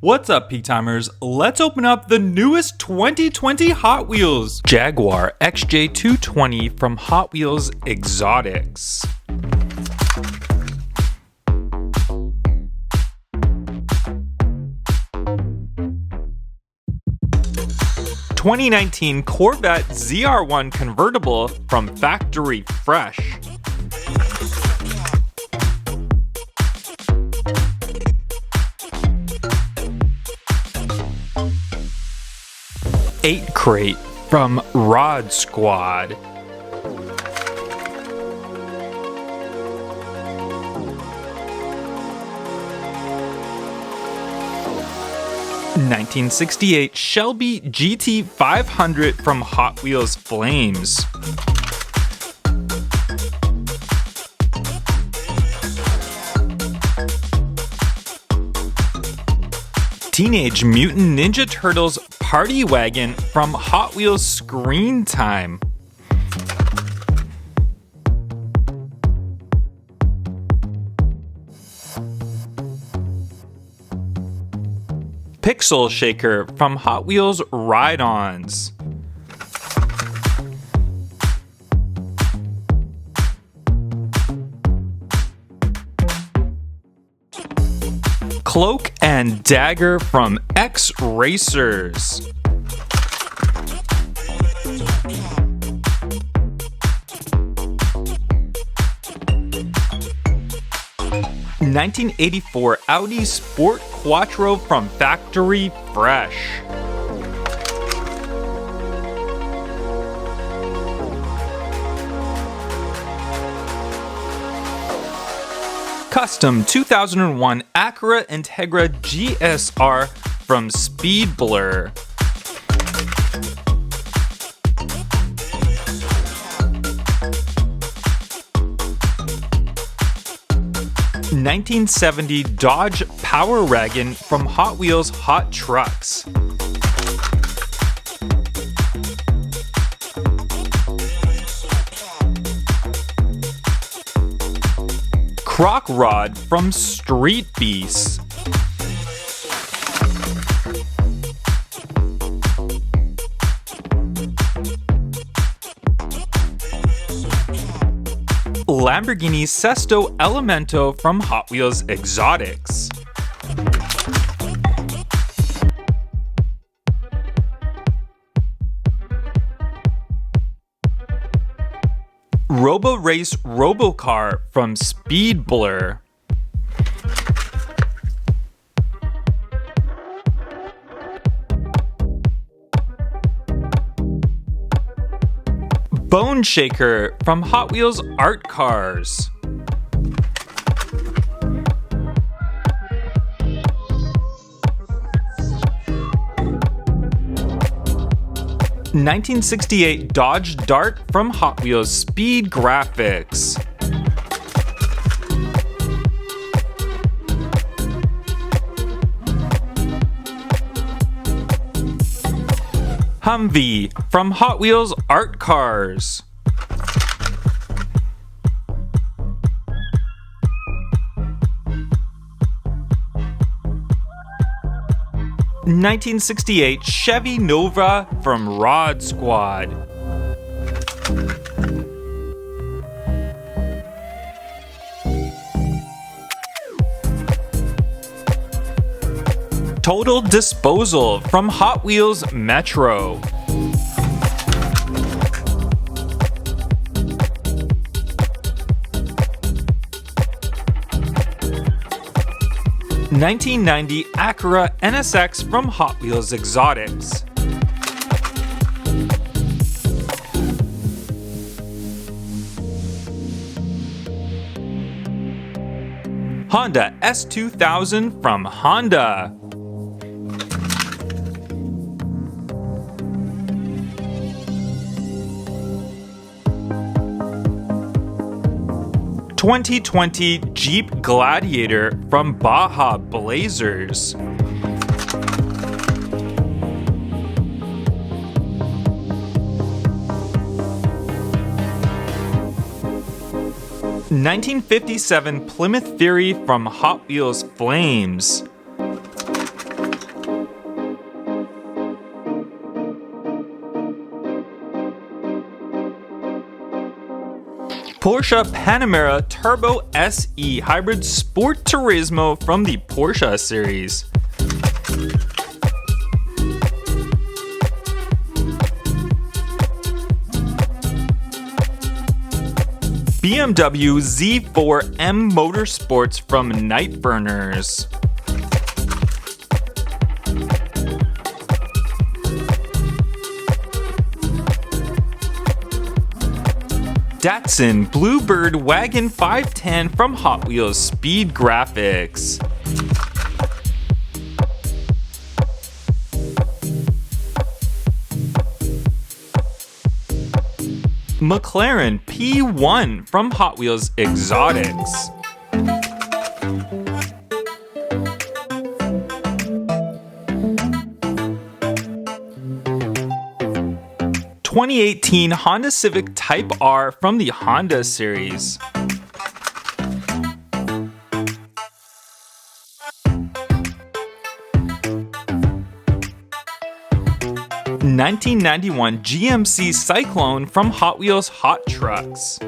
What's up, Peak Timers? Let's open up the newest 2020 Hot Wheels Jaguar XJ220 from Hot Wheels Exotics. (2019) Corvette ZR1 convertible from Factory Fresh. (8) Crate from Rod Squad. (1968) Shelby GT500 from Hot Wheels Flames. Teenage Mutant Ninja Turtles Party Wagon from Hot Wheels Screen Time. Pixel Shaker from Hot Wheels Ride-Ons. Cloak and Dagger from X Racers. (1984) Audi Sport Quattro from Factory Fresh. Custom 2001 Acura Integra GSR from Speed Blur. (1970) Dodge Power Wagon from Hot Wheels Hot Trucks. Croc Rod from Street Beasts. Lamborghini Sesto Elemento from Hot Wheels Exotics. Robo Race Robocar from Speed Blur. Bone Shaker from Hot Wheels Art Cars. (1968) Dodge Dart from Hot Wheels Speed Graphics. Humvee from Hot Wheels Art Cars. (1968) Chevy Nova from Rod Squad. Total Disposal from Hot Wheels Metro. (1990) Acura NSX from Hot Wheels Exotics. Honda S2000 from Honda. (2020) Jeep Gladiator from Baja Blazers. (1957) Plymouth Fury from Hot Wheels Flames. Porsche Panamera Turbo SE Hybrid Sport Turismo from the Porsche series. BMW Z4M Motorsports from Nightburners. Datsun Bluebird Wagon 510 from Hot Wheels Speed Graphics. McLaren P1 from Hot Wheels Exotics. (2018) Honda Civic Type R from the Honda series. (1991) GMC Cyclone from Hot Wheels Hot Trucks.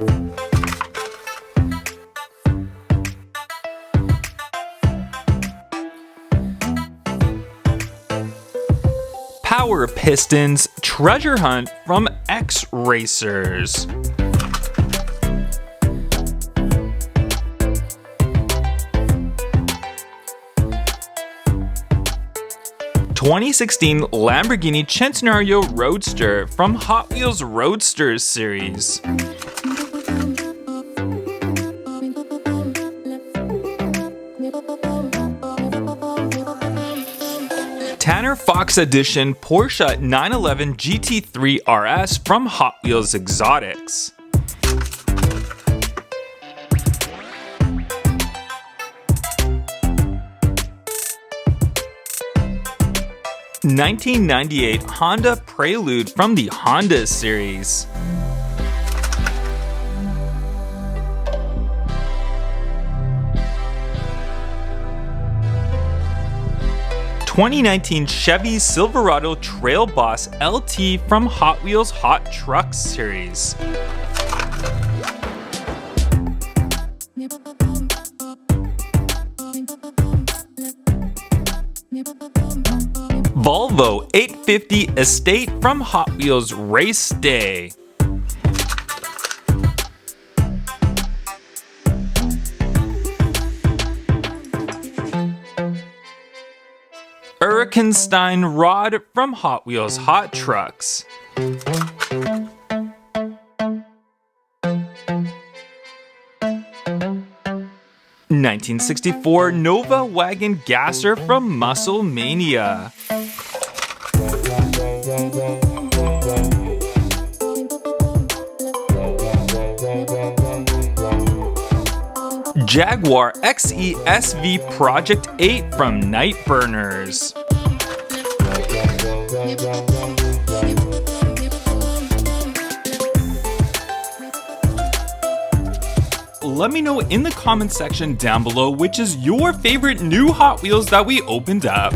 Power Pistons Treasure Hunt from X Racers. (2016) Lamborghini Centenario Roadster from Hot Wheels Roadsters series. Tanner Fox Edition Porsche 911 GT3 RS from Hot Wheels Exotics. (1998) Honda Prelude from the Honda series. (2019) Chevy Silverado Trail Boss LT from Hot Wheels Hot Trucks series. Volvo 850 Estate from Hot Wheels Race Day. Urkenstein Rod from Hot Wheels Hot Trucks. (1964) Nova Wagon Gasser from Muscle Mania. Jaguar XE-SV Project 8 from Nightburners. Let me know in the comment section down below which is your favorite new Hot Wheels that we opened up.